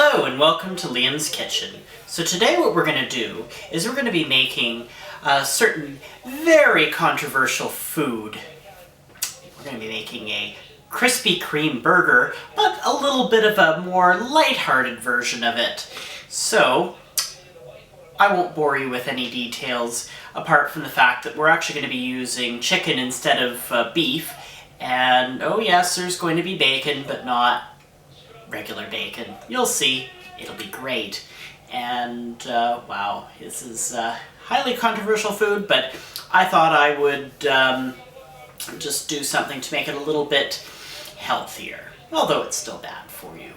Hello and welcome to Liam's Kitchen. So today what we're going to do is we're going to be making a certain very controversial food. We're going to be making a Krispy Kreme burger, but a little bit of a more lighthearted version of it. So I won't bore you with any details apart from the fact that we're actually going to be using chicken instead of beef. And oh yes, there's going to be bacon, but not regular bacon. You'll see. It'll be great. And wow, this is highly controversial food, but I thought I would just do something to make it a little bit healthier. Although it's still bad for you.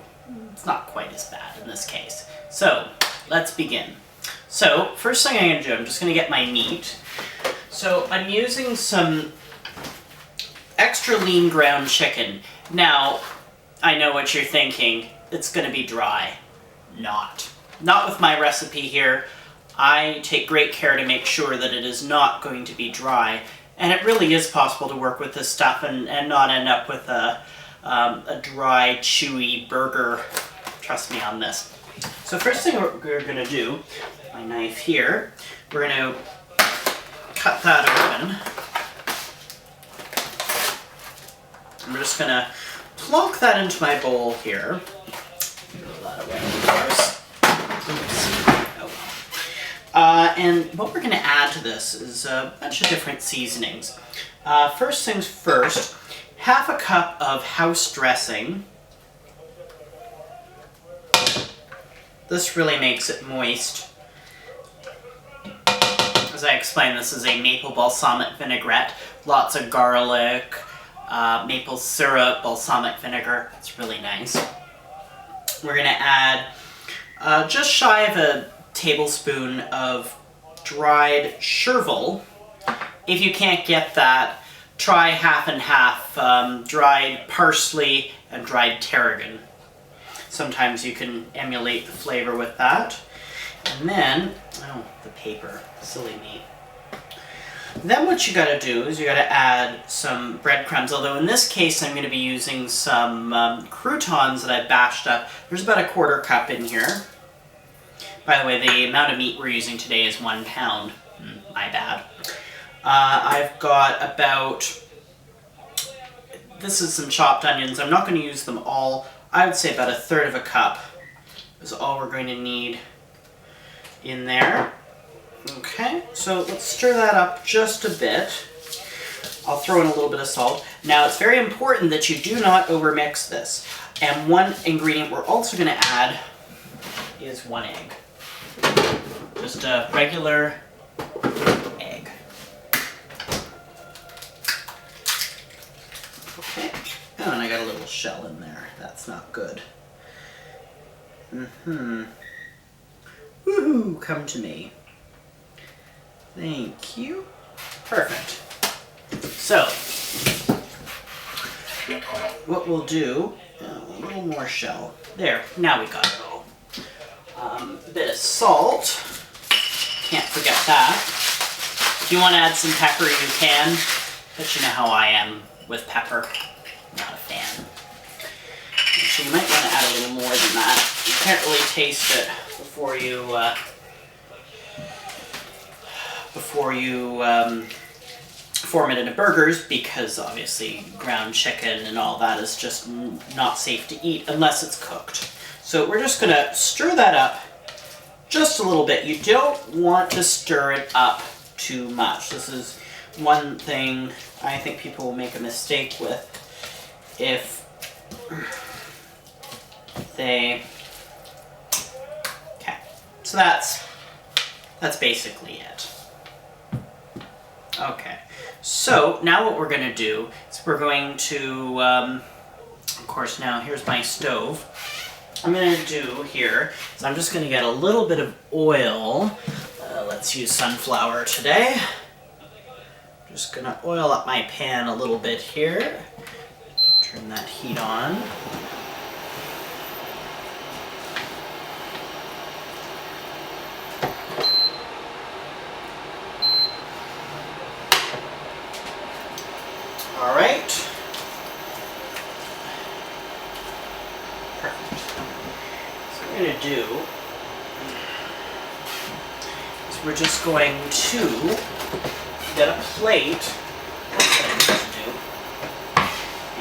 It's not quite as bad in this case. So, let's begin. So, first thing I'm going to do, I'm just going to get my meat. So, I'm using some extra lean ground chicken. Now, I know what you're thinking. It's going to be dry. Not with my recipe here. I take great care to make sure that it is not going to be dry. And it really is possible to work with this stuff and not end up with a dry, chewy burger. Trust me on this. So first thing we're going to do, my knife here, we're going to cut that open. I'm just going to plonk that into my bowl here. Throw that away, of course. And what we're going to add to this is a bunch of different seasonings. First things first, half a cup of house dressing. This really makes it moist. As I explained, this is a maple balsamic vinaigrette. Lots of garlic, maple syrup, balsamic vinegar. It's really nice. We're going to add just shy of a tablespoon of dried chervil. If you can't get that, try half and half, dried parsley and dried tarragon. Sometimes you can emulate the flavor with that. And then, oh, the paper, silly me. Then what you gotta do is you gotta add some breadcrumbs, although in this case I'm gonna be using some croutons that I've bashed up. There's about a 1/4 cup in here. By the way, the amount of meat we're using today is 1 pound. My bad. I've got about, this is some chopped onions. I'm not gonna use them all. I would say about 1/3 cup is all we're going to need in there. Okay, so let's stir that up just a bit. I'll throw in a little bit of salt. Now, it's very important that you do not overmix this. And one ingredient we're also going to add is 1 egg. Just a regular egg. Okay, oh, and I got a little shell in there. That's not good. Woohoo, come to me. Thank you. Perfect. So, what we'll do, a little more shell. There, now we got it all. A bit of salt. Can't forget that. If you want to add some pepper, you can. But you know how I am with pepper. Not a fan. So you might want to add a little more than that. You can't really taste it before you form it into burgers, because obviously ground chicken and all that is just not safe to eat unless it's cooked. So we're just going to stir that up just a little bit. You don't want to stir it up too much. This is one thing I think people will make a mistake with if they... Okay, so that's basically it. Okay, so now what we're going to do is we're going to, of course now here's my stove. I'm going to do here is I'm just going to get a little bit of oil. Let's use sunflower today. Just going to oil up my pan a little bit here. Turn that heat on. All right. Perfect. So we're we're going to do is we're just going to get a plate. That's what I need to do.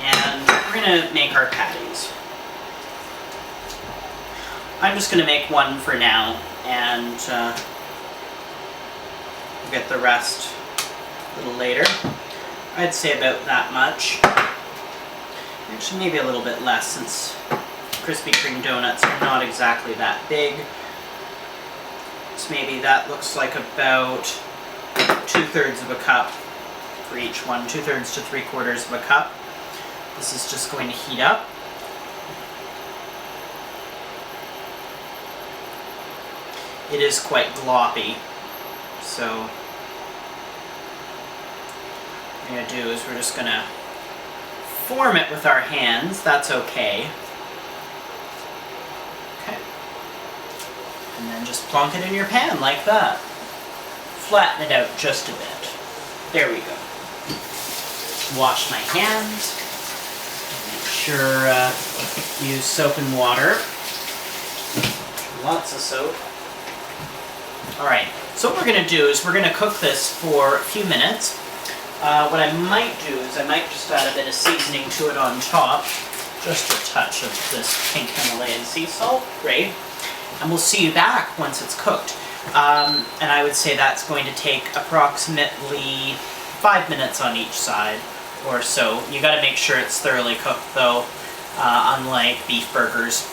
And we're going to make our patties. I'm just going to make one for now, and we'll get the rest a little later. I'd say about that much. Actually, maybe a little bit less, since Krispy Kreme donuts are not exactly that big. So maybe that looks like about 2/3 of a cup for each one, 2/3 to 3/4 of a cup. This is just going to heat up. It is quite gloppy, so what we're going to do is we're just going to form it with our hands. That's okay. Okay. And then just plonk it in your pan like that. Flatten it out just a bit. There we go. Wash my hands. Make sure use soap and water. Lots of soap. Alright, so what we're going to do is we're going to cook this for a few minutes. What I might do is I might just add a bit of seasoning to it on top. Just a touch of this pink Himalayan sea salt. Great. And we'll see you back once it's cooked. And I would say that's going to take approximately 5 minutes on each side or so. You got to make sure it's thoroughly cooked though, unlike beef burgers.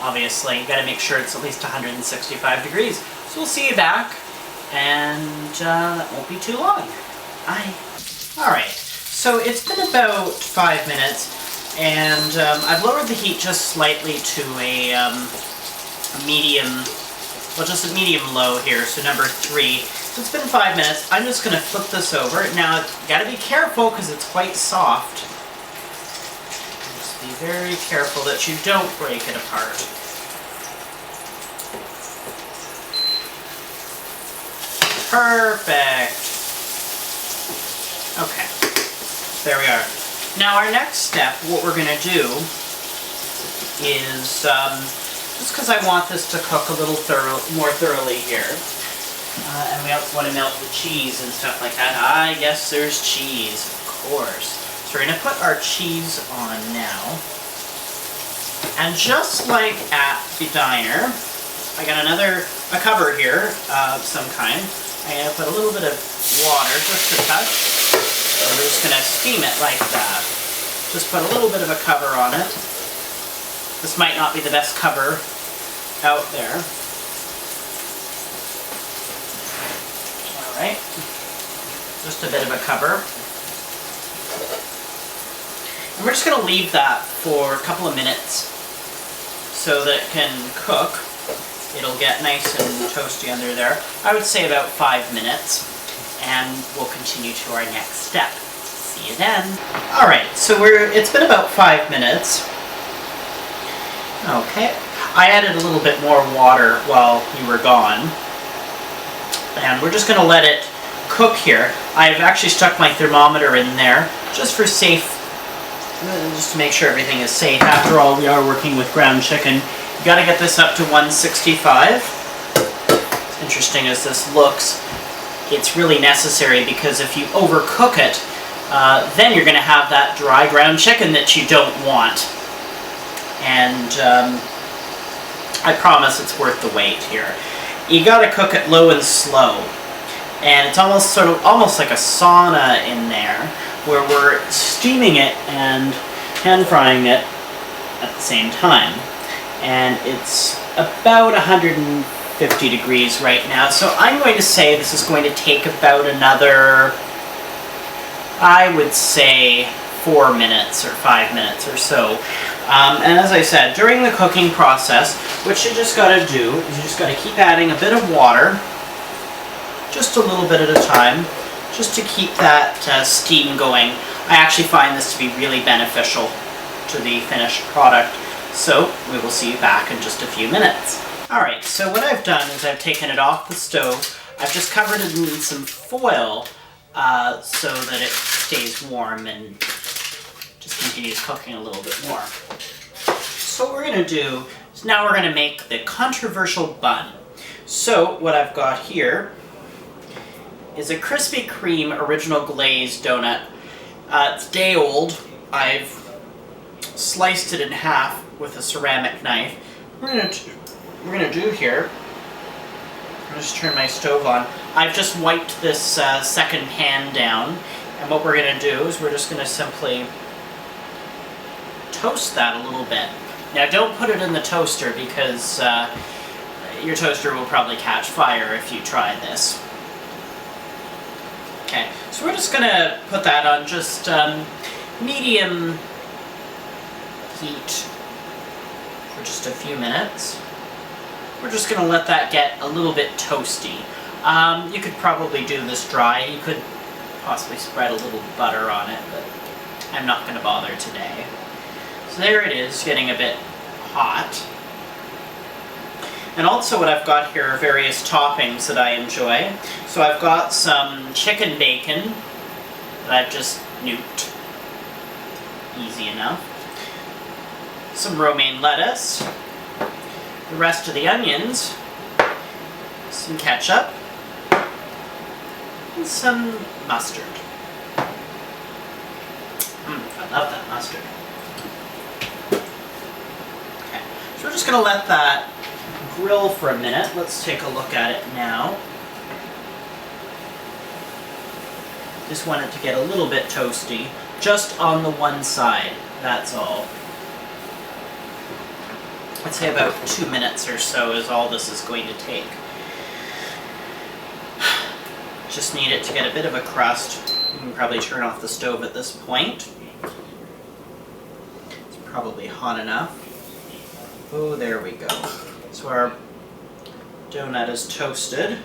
Obviously, you got to make sure it's at least 165 degrees. So we'll see you back, and that won't be too long. Bye. Alright, so it's been about 5 minutes, and I've lowered the heat just slightly to a medium, well, just a medium-low here, so number 3. So it's been 5 minutes. I'm just going to flip this over. Now, you got to be careful because it's quite soft. Just be very careful that you don't break it apart. Perfect. Okay, there we are. Now our next step, what we're going to do is, just because I want this to cook a little more thoroughly here, and we also want to melt the cheese and stuff like that. Ah, yes, there's cheese, of course. So we're going to put our cheese on now. And just like at the diner, I got a cover here of some kind. I'm going to put a little bit of water, just a touch, and we're just going to steam it like that. Just put a little bit of a cover on it. This might not be the best cover out there. Alright, just a bit of a cover. And we're just going to leave that for a couple of minutes so that it can cook. It'll get nice and toasty under there. I would say about 5 minutes, and we'll continue to our next step. See you then. Alright, so it's been about 5 minutes. Okay, I added a little bit more water while you were gone. And we're just going to let it cook here. I've actually stuck my thermometer in there, just for just to make sure everything is safe. After all, we are working with ground chicken. You got to get this up to 165. As interesting as this looks, it's really necessary because if you overcook it, then you're going to have that dry ground chicken that you don't want. And I promise it's worth the wait here. You got to cook it low and slow, and it's almost like a sauna in there, where we're steaming it and pan frying it at the same time. And it's about 150 degrees right now, so I'm going to say this is going to take about another, I would say, 4 minutes or 5 minutes or so. And as I said, during the cooking process, what you just got to do is you just got to keep adding a bit of water, just a little bit at a time, just to keep that steam going. I actually find this to be really beneficial to the finished product. So we will see you back in just a few minutes. Alright, so what I've done is I've taken it off the stove. I've just covered it in some foil so that it stays warm and just continues cooking a little bit more. So what we're going to do is So now we're going to make the controversial bun. So what I've got here is a Krispy Kreme original glazed donut. It's day old. I've sliced it in half with a ceramic knife. We're gonna do here, I'll just turn my stove on. I've just wiped this second pan down, and what we're gonna do is we're just gonna simply toast that a little bit. Now don't put it in the toaster because your toaster will probably catch fire if you try this. Okay, so we're just gonna put that on just medium heat for just a few minutes. We're just gonna let that get a little bit toasty. You could probably do this dry. You could possibly spread a little butter on it, but I'm not gonna bother today. So there it is, getting a bit hot. And also what I've got here are various toppings that I enjoy. So I've got some chicken bacon that I've just nuked. Easy enough. Some romaine lettuce. The rest of the onions. Some ketchup. And some mustard. I love that mustard. Okay, so we're just going to let that grill for a minute. Let's take a look at it now. Just want it to get a little bit toasty, just on the one side, that's all. I'd say about 2 minutes or so is all this is going to take. Just need it to get a bit of a crust. You can probably turn off the stove at this point. It's probably hot enough. Oh, there we go. So our donut is toasted.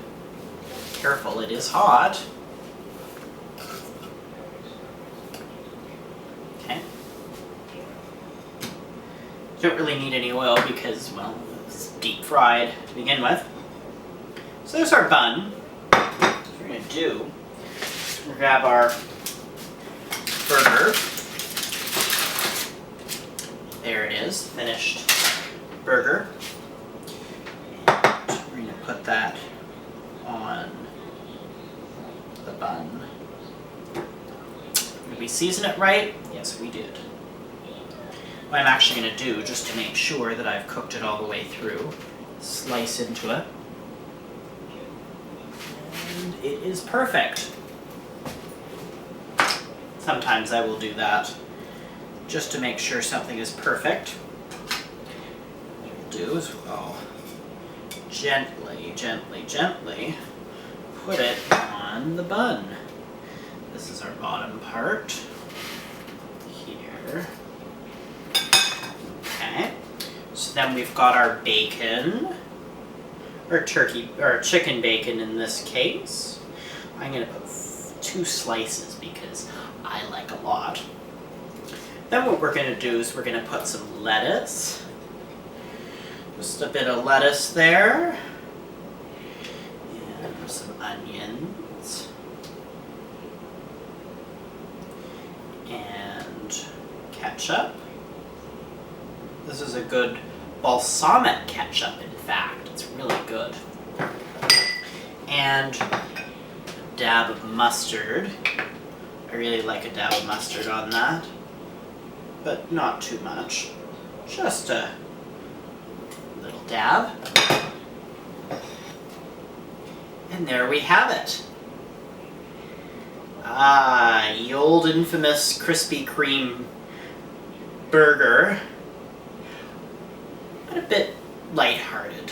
Careful, it is hot. Okay. Don't really need any oil because, well, it's deep fried to begin with. So there's our bun. What we're going to do is we'll grab our burger. There it is, finished burger. We're going to put that on the bun. Did we season it right? Yes, we did. What I'm actually going to do, just to make sure that I've cooked it all the way through, slice into it. And it is perfect. Sometimes I will do that, just to make sure something is perfect. What we'll do is we'll gently, gently, gently put it on the bun. This is our bottom part here. Okay, so then we've got our bacon, or turkey, or chicken bacon in this case. I'm going to put 2 slices because I like a lot. Then what we're going to do is we're going to put some lettuce. Just a bit of lettuce there. And some onions. And ketchup. This is a good balsamic ketchup, in fact. It's really good. And a dab of mustard. I really like a dab of mustard on that. But not too much. Just a little dab. And there we have it. Ah, the old infamous Krispy Kreme burger. But a bit lighthearted.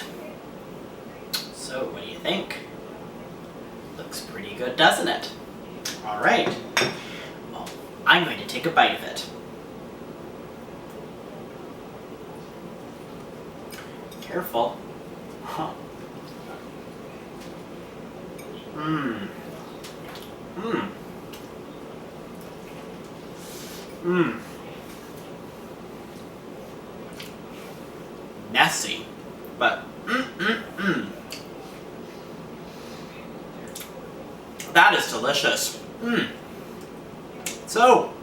So, what do you think? Looks pretty good, doesn't it? Alright. Well, I'm going to take a bite of it. Careful. Huh. Mmm. Mmm. Mmm. Messy, but that is delicious. So,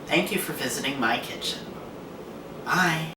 thank you for visiting my kitchen. Bye.